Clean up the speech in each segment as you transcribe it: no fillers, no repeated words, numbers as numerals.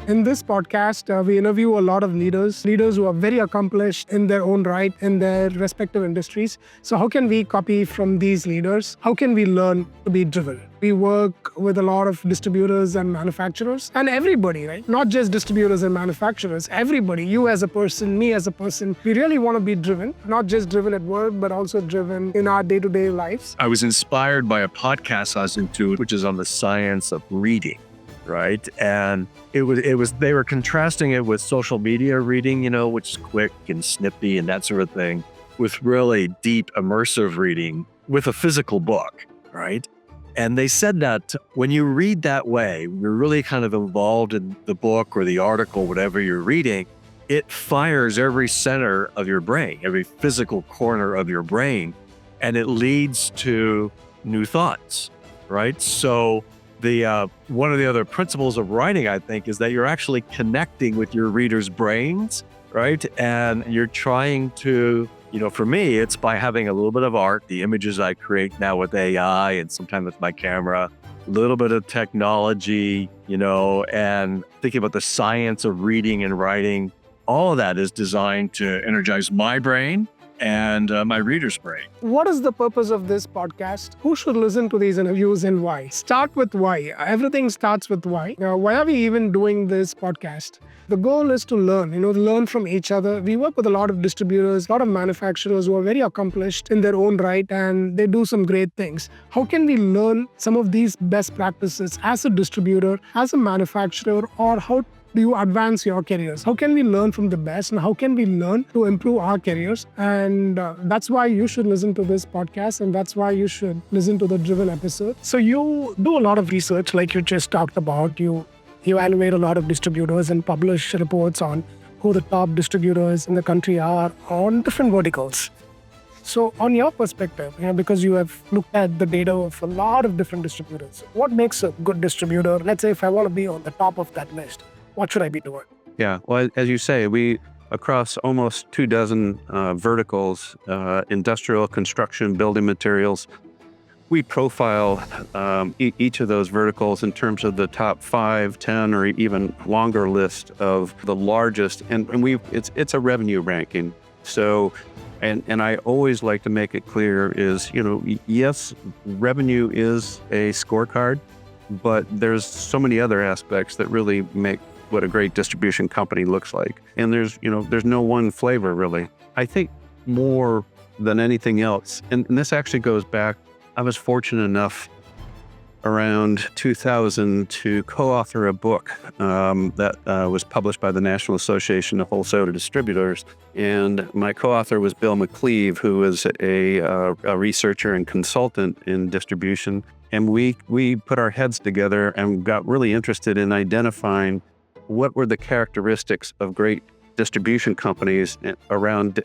In this podcast, we interview a lot of leaders who are very accomplished in their own right, in their respective industries. So how can we copy from these leaders? How can we learn to be driven? We work with a lot of distributors and manufacturers and everybody, right? Not just distributors and manufacturers, everybody, you as a person, me as a person, we really want to be driven, not just driven at work, but also driven in our day-to-day lives. I was inspired by a podcast I was into, which is on the science of reading, right? And they were contrasting it with social media reading, which is quick and snippy and that sort of thing, with really deep, immersive reading with a physical book, right? And they said that when you read that way, you're really kind of involved in the book or the article, whatever you're reading, it fires every center of your brain, every physical corner of your brain, and it leads to new thoughts, right? So one of the other principles of writing, I think, is that you're actually connecting with your readers' brains, right? And you're trying to, for me, it's by having a little bit of art, the images I create now with AI and sometimes with my camera, a little bit of technology, and thinking about the science of reading and writing. All of that is designed to energize my brain and my reader's brain. What is the purpose of this podcast? Who should listen to these interviews and why? Start with why. Everything starts with why. Now, why are we even doing this podcast? The goal is to learn from each other. We work with a lot of distributors, a lot of manufacturers who are very accomplished in their own right, and they do some great things. How can we learn some of these best practices as a distributor, as a manufacturer, or how do you advance your careers? How can we learn from the best, and how can we learn to improve our careers? And that's why you should listen to this podcast, and that's why you should listen to the Driven episode. So you do a lot of research, like you just talked about. You evaluate a lot of distributors and publish reports on who the top distributors in the country are on different verticals. So on your perspective, because you have looked at the data of a lot of different distributors, what makes a good distributor? Let's say if I want to be on the top of that list, what should I be doing? Yeah, well, as you say, we, across almost 24 verticals, industrial, construction, building materials, we profile each of those verticals in terms of the top 5, 10, or even longer list of the largest, and it's a revenue ranking. So, and I always like to make it clear is, yes, revenue is a scorecard, but there's so many other aspects that really make what a great distribution company looks like. And there's no one flavor really. I think more than anything else, and this actually goes back, I was fortunate enough around 2000 to co-author a book that was published by the National Association of Wholesaler Distributors. And my co-author was Bill McCleve, who is a researcher and consultant in distribution. And we put our heads together and got really interested in identifying what were the characteristics of great distribution companies and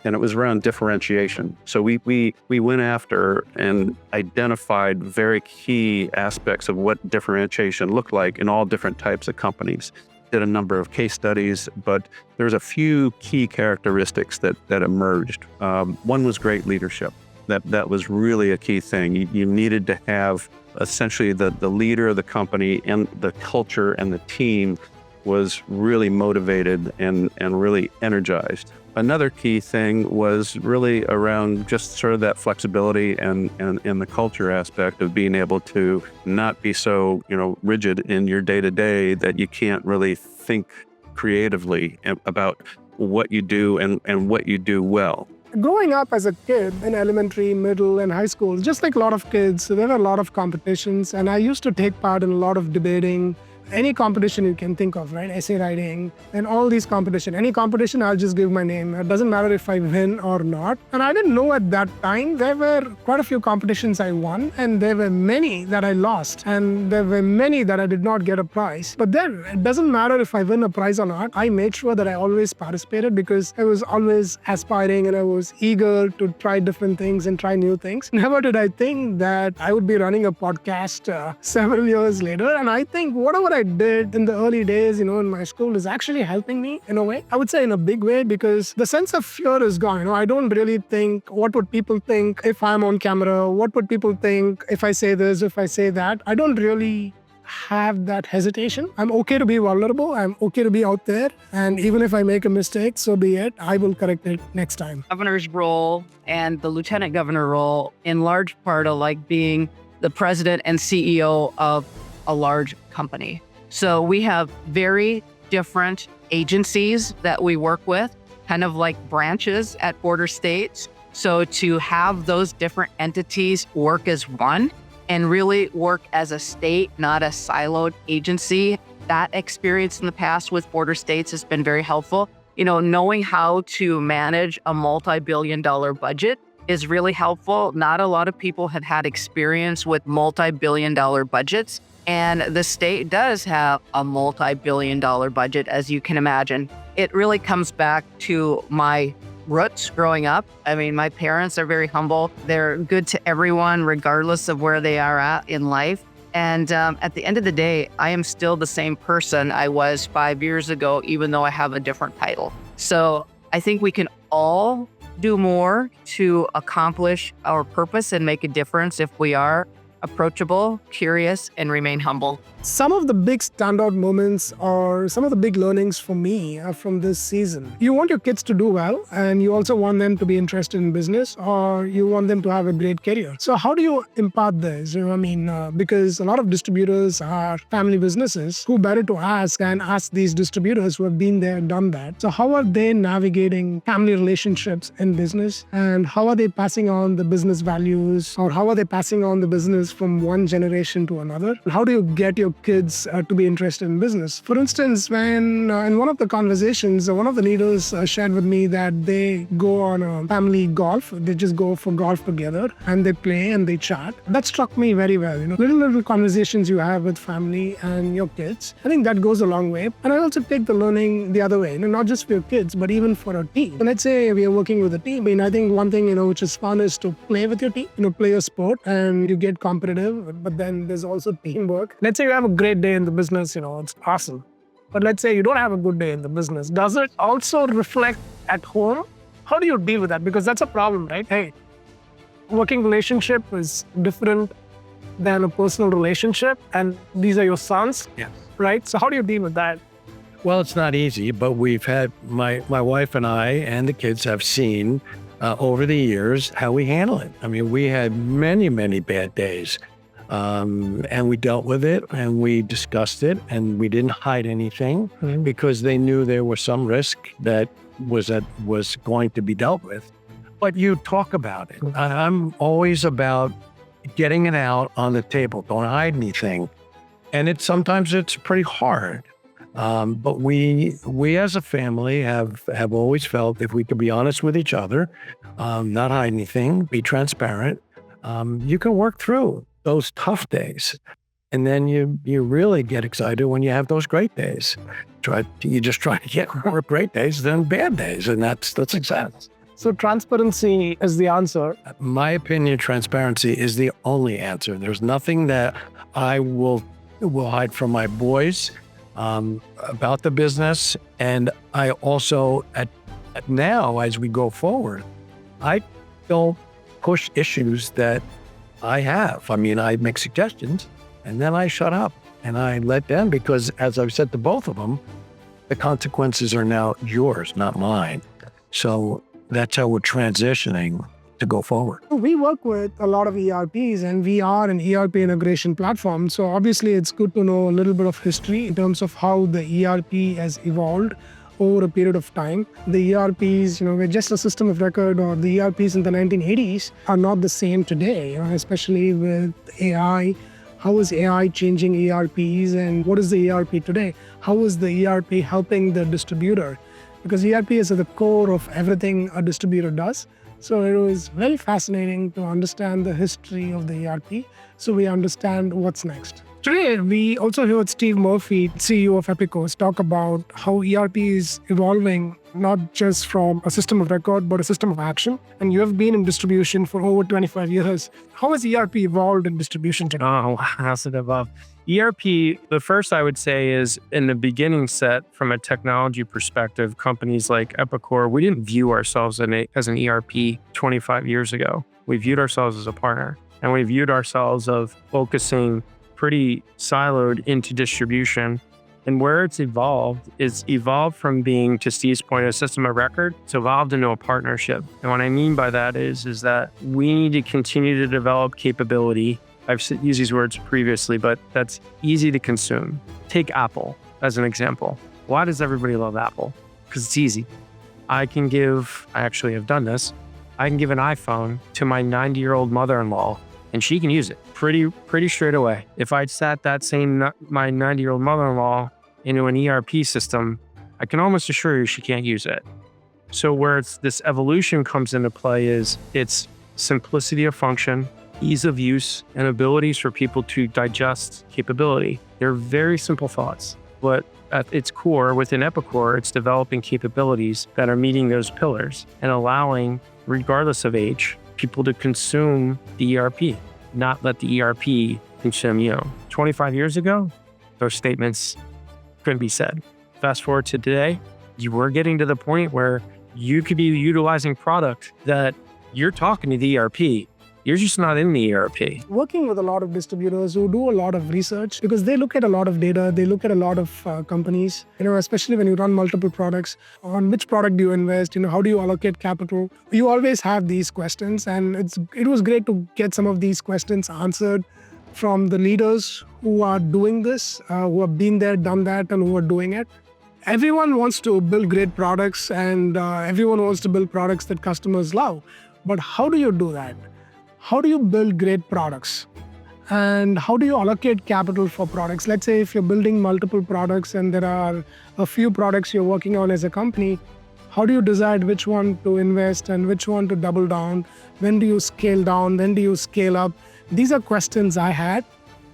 it was around differentiation. So we went after and identified very key aspects of what differentiation looked like in all different types of companies. Did a number of case studies, but there's a few key characteristics that emerged. One was great leadership. That was really a key thing. You needed to have essentially the leader of the company and the culture and the team was really motivated and really energized. Another key thing was really around just sort of that flexibility and the culture aspect of being able to not be so, rigid in your day-to-day that you can't really think creatively about what you do and what you do well. Growing up as a kid in elementary, middle, and high school, just like a lot of kids, there were a lot of competitions, and I used to take part in a lot of debating. Any competition you can think of, right? Essay writing and all these competition. Any competition, I'll just give my name. It doesn't matter if I win or not. And I didn't know at that time, there were quite a few competitions I won, and there were many that I lost, and there were many that I did not get a prize. But then it doesn't matter if I win a prize or not. I made sure that I always participated because I was always aspiring and I was eager to try different things and try new things. Never did I think that I would be running a podcast several years later. And I think whatever I did in the early days, in my school is actually helping me in a way. I would say in a big way, because the sense of fear is gone. I don't really think, what would people think if I'm on camera? What would people think if I say this, if I say that? I don't really have that hesitation. I'm okay to be vulnerable. I'm okay to be out there. And even if I make a mistake, so be it. I will correct it next time. Governor's role and the lieutenant governor role in large part are like being the president and CEO of a large company. So we have very different agencies that we work with, kind of like branches at border states. So to have those different entities work as one and really work as a state, not a siloed agency, that experience in the past with border states has been very helpful. Knowing how to manage a multi-billion-dollar budget is really helpful. Not a lot of people have had experience with multi-billion-dollar budgets. And the state does have a multi-billion-dollar budget, as you can imagine. It really comes back to my roots growing up. I mean, my parents are very humble. They're good to everyone, regardless of where they are at in life. And at the end of the day, I am still the same person I was 5 years ago, even though I have a different title. So I think we can all do more to accomplish our purpose and make a difference if we are approachable, curious, and remain humble. Some of the big standout moments or some of the big learnings for me are from this season. You want your kids to do well, and you also want them to be interested in business, or you want them to have a great career. So how do you impart this? Because a lot of distributors are family businesses. Who better to ask and ask these distributors who have been there, done that. So how are they navigating family relationships in business, and how are they passing on the business values, or how are they passing on the business from one generation to another? How do you get your kids to be interested in business? For instance, when in one of the conversations, one of the leaders shared with me that they go on a family golf. They just go for golf together and they play and they chat. That struck me very well. Little conversations you have with family and your kids. I think that goes a long way. And I also take the learning the other way, not just for your kids, but even for a team. So let's say we are working with a team. I think one thing, which is fun is to play with your team, play a sport and you get competitive, but then there's also teamwork. Let's say you have a great day in the business, it's awesome. But let's say you don't have a good day in the business. Does it also reflect at home? How do you deal with that? Because that's a problem, right? Hey, working relationship is different than a personal relationship, and these are your sons, Yeah. right? So how do you deal with that? Well, it's not easy, but we've had my wife and I and the kids have seen over the years how we handle it. We had many, many bad days. And we dealt with it and we discussed it and we didn't hide anything because they knew there was some risk that was going to be dealt with. But you talk about it. I'm always about getting it out on the table. Don't hide anything. And sometimes it's pretty hard. But we as a family have always felt if we could be honest with each other, not hide anything, be transparent, you can work through those tough days. And then you really get excited when you have those great days. You just try to get more great days than bad days. And that's success. So transparency is the answer. My opinion, transparency is the only answer. There's nothing that I will hide from my boys about the business. And I also, now as we go forward, I don't push issues that I have. I make suggestions and then I shut up and I let them, because as I've said to both of them, the consequences are now yours, not mine. So that's how we're transitioning to go forward. We work with a lot of ERPs and we are an ERP integration platform. So obviously it's good to know a little bit of history in terms of how the ERP has evolved over a period of time. The ERPs, were just a system of record, or the ERPs in the 1980s are not the same today, especially with AI. How is AI changing ERPs, and what is the ERP today? How is the ERP helping the distributor? Because ERP is at the core of everything a distributor does. So it was very fascinating to understand the history of the ERP so we understand what's next. Today, we also heard Steve Murphy, CEO of Epicos, talk about how ERP is evolving, not just from a system of record, but a system of action. And you have been in distribution for over 25 years. How has ERP evolved in distribution today? Oh, how's it evolved? ERP, the first I would say is in the beginning set from a technology perspective, companies like Epicor, we didn't view ourselves as an ERP 25 years ago. We viewed ourselves as a partner, and we viewed ourselves of focusing pretty siloed into distribution. And where it's evolved is evolved from being, to Steve's point, a system of record. It's evolved into a partnership. And what I mean by that is that we need to continue to develop capability. I've used these words previously, but that's easy to consume. Take Apple as an example. Why does everybody love Apple? Because it's easy. I actually have done this. I can give an iPhone to my 90-year-old mother-in-law and she can use it pretty straight away. If I'd sat my 90-year-old mother-in-law into an ERP system, I can almost assure you she can't use it. So where this evolution comes into play is it's simplicity of function, ease of use, and abilities for people to digest capability. They're very simple thoughts, but at its core, within Epicor, it's developing capabilities that are meeting those pillars and allowing, regardless of age, people to consume the ERP, not let the ERP consume you. 25 years ago, those statements couldn't be said. Fast forward to today, we're getting to the point where you could be utilizing product that you're talking to the ERP. You're just not in the ERP. Working with a lot of distributors who do a lot of research because they look at a lot of data, they look at a lot of companies, especially when you run multiple products, on which product do you invest, how do you allocate capital? You always have these questions, and it was great to get some of these questions answered from the leaders who are doing this, who have been there, done that, and who are doing it. Everyone wants to build great products, and everyone wants to build products that customers love. But how do you do that? How do you build great products? And how do you allocate capital for products? Let's say if you're building multiple products and there are a few products you're working on as a company, how do you decide which one to invest and which one to double down? When do you scale down? When do you scale up? These are questions I had.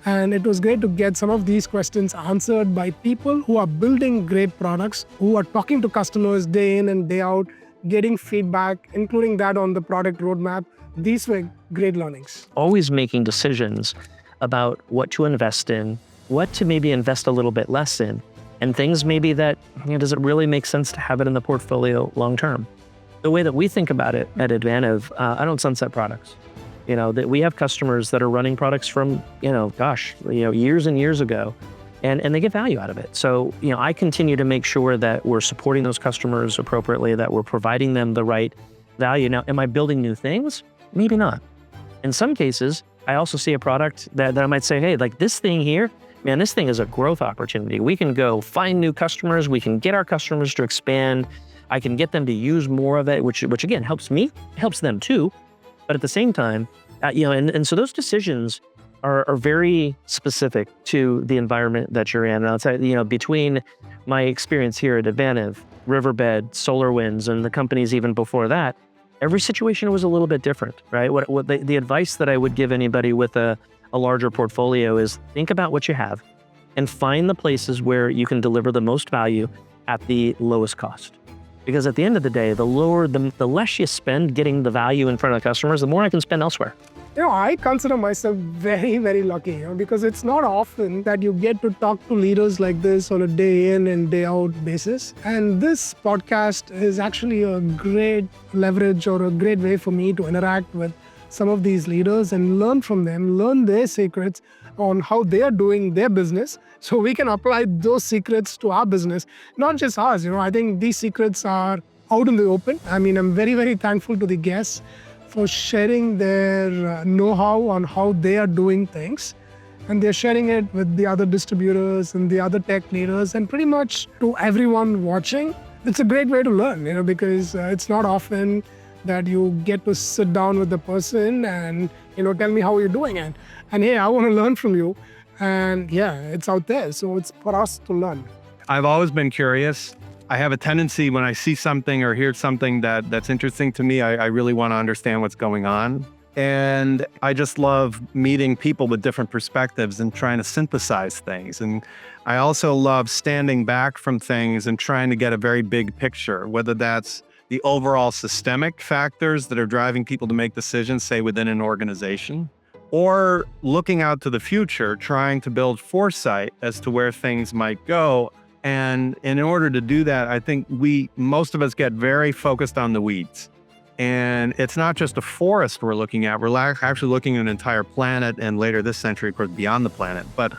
And it was great to get some of these questions answered by people who are building great products, who are talking to customers day in and day out, getting feedback, including that on the product roadmap. These were great learnings. Always making decisions about what to invest in, what to maybe invest a little bit less in, and things maybe that, does it really make sense to have it in the portfolio long term? The way that we think about it at Advantive, I don't sunset products. That we have customers that are running products from, years and years ago, and they get value out of it. So, I continue to make sure that we're supporting those customers appropriately, that we're providing them the right value. Now, am I building new things? Maybe not. In some cases, I also see a product that I might say, hey, like this thing here, man, this thing is a growth opportunity. We can go find new customers. We can get our customers to expand. I can get them to use more of it, which again, helps me, helps them too. But at the same time, and so those decisions are very specific to the environment that you're in. And I'll tell you, between my experience here at Advantive, Riverbed, SolarWinds, and the companies even before that, every situation was a little bit different, right? What the advice that I would give anybody with a larger portfolio is think about what you have and find the places where you can deliver the most value at the lowest cost. Because at the end of the day, the less you spend getting the value in front of the customers, the more I can spend elsewhere. I consider myself very, very lucky, because it's not often that you get to talk to leaders like this on a day in and day out basis. And this podcast is actually a great leverage or a great way for me to interact with some of these leaders and learn from them, learn their secrets on how they are doing their business, so we can apply those secrets to our business, not just ours. I think these secrets are out in the open. I'm very, very thankful to the guests for sharing their know-how on how they are doing things. And they're sharing it with the other distributors and the other tech leaders and pretty much to everyone watching. It's a great way to learn, because it's not often that you get to sit down with the person and, tell me how you're doing it. And hey, I want to learn from you. And yeah, it's out there. So it's for us to learn. I've always been curious. I have a tendency when I see something or hear something that's interesting to me, I really want to understand what's going on. And I just love meeting people with different perspectives and trying to synthesize things. And I also love standing back from things and trying to get a very big picture, whether that's the overall systemic factors that are driving people to make decisions, say within an organization, or looking out to the future, trying to build foresight as to where things might go. And in order to do that, I think most of us get very focused on the weeds. And it's not just a forest we're looking at. We're actually looking at an entire planet, and later this century, of course, beyond the planet. But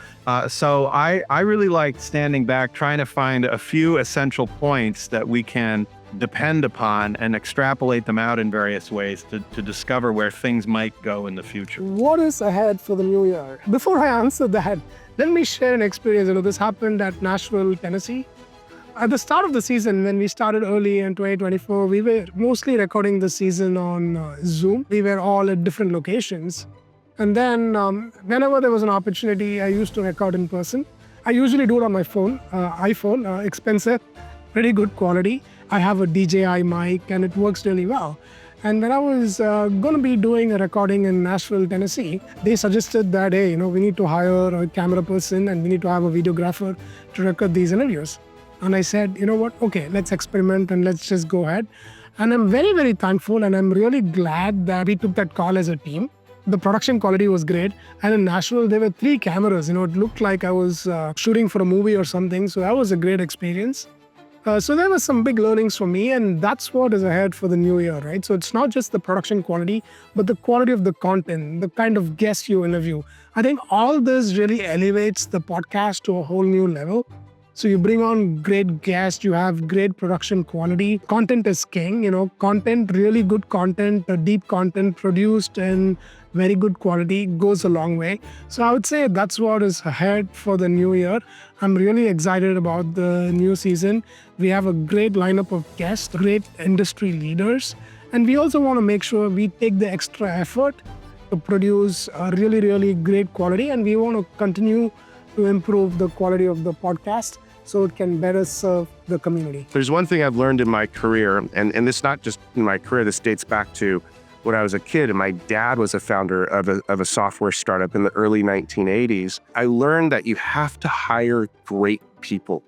so I really like standing back, trying to find a few essential points that we can depend upon and extrapolate them out in various ways to discover where things might go in the future. What is ahead for the new year? Before I answer that, let me share an experience. This happened at Nashville, Tennessee. At the start of the season, when we started early in 2024, we were mostly recording the season on Zoom. We were all at different locations. And then whenever there was an opportunity, I used to record in person. I usually do it on my phone, iPhone, expensive, pretty good quality. I have a DJI mic and it works really well. And when I was going to be doing a recording in Nashville, Tennessee, they suggested that, hey, we need to hire a camera person and we need to have a videographer to record these interviews. And I said, you know what, okay, let's experiment and let's just go ahead. And I'm very, very thankful and I'm really glad that we took that call as a team. The production quality was great. And in Nashville, there were 3 cameras. It looked like I was shooting for a movie or something. So that was a great experience. So there were some big learnings for me, and that's what is ahead for the new year, right? So it's not just the production quality, but the quality of the content, the kind of guests you interview. I think all this really elevates the podcast to a whole new level. So you bring on great guests, you have great production quality. Content is king, content, really good content, deep content produced in very good quality goes a long way. So I would say that's what is ahead for the new year. I'm really excited about the new season. We have a great lineup of guests, great industry leaders, and we also want to make sure we take the extra effort to produce a really, really great quality, and we want to continue to improve the quality of the podcast so it can better serve the community. There's one thing I've learned in my career, and this not just in my career, this dates back to when I was a kid, and my dad was a founder of a software startup in the early 1980s. I learned that you have to hire great people,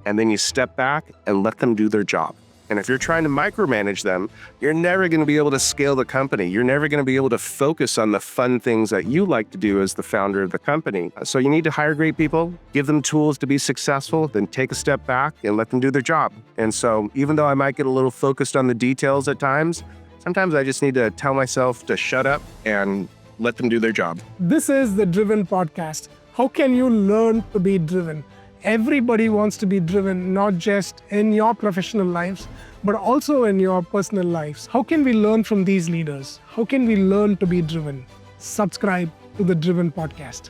and then you step back and let them do their job. And if you're trying to micromanage them, you're never going to be able to scale the company. You're never going to be able to focus on the fun things that you like to do as the founder of the company. So you need to hire great people, give them tools to be successful, then take a step back and let them do their job. And so even though I might get a little focused on the details at times, sometimes I just need to tell myself to shut up and let them do their job. This is the Driven Podcast. How can you learn to be driven? Everybody wants to be driven, not just in your professional lives, but also in your personal lives. How can we learn from these leaders? How can we learn to be driven? Subscribe to the Driven Podcast.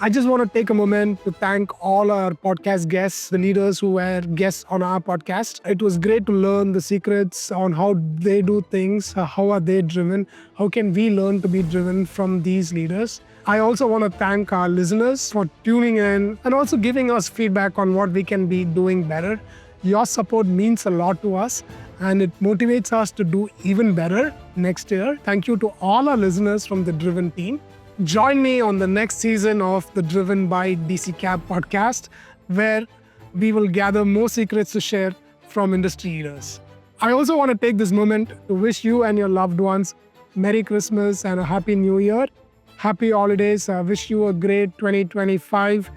I just want to take a moment to thank all our podcast guests, the leaders who were guests on our podcast. It was great to learn the secrets on how they do things, how are they driven, how can we learn to be driven from these leaders. I also want to thank our listeners for tuning in and also giving us feedback on what we can be doing better. Your support means a lot to us and it motivates us to do even better next year. Thank you to all our listeners from the Driven team. Join me on the next season of the Driven by DCKAP podcast, where we will gather more secrets to share from industry leaders. I also want to take this moment to wish you and your loved ones Merry Christmas and a Happy New Year. Happy holidays. I wish you a great 2025.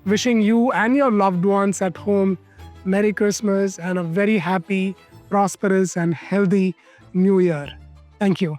Wishing you and your loved ones at home Merry Christmas and a very happy, prosperous, and healthy New Year. Thank you.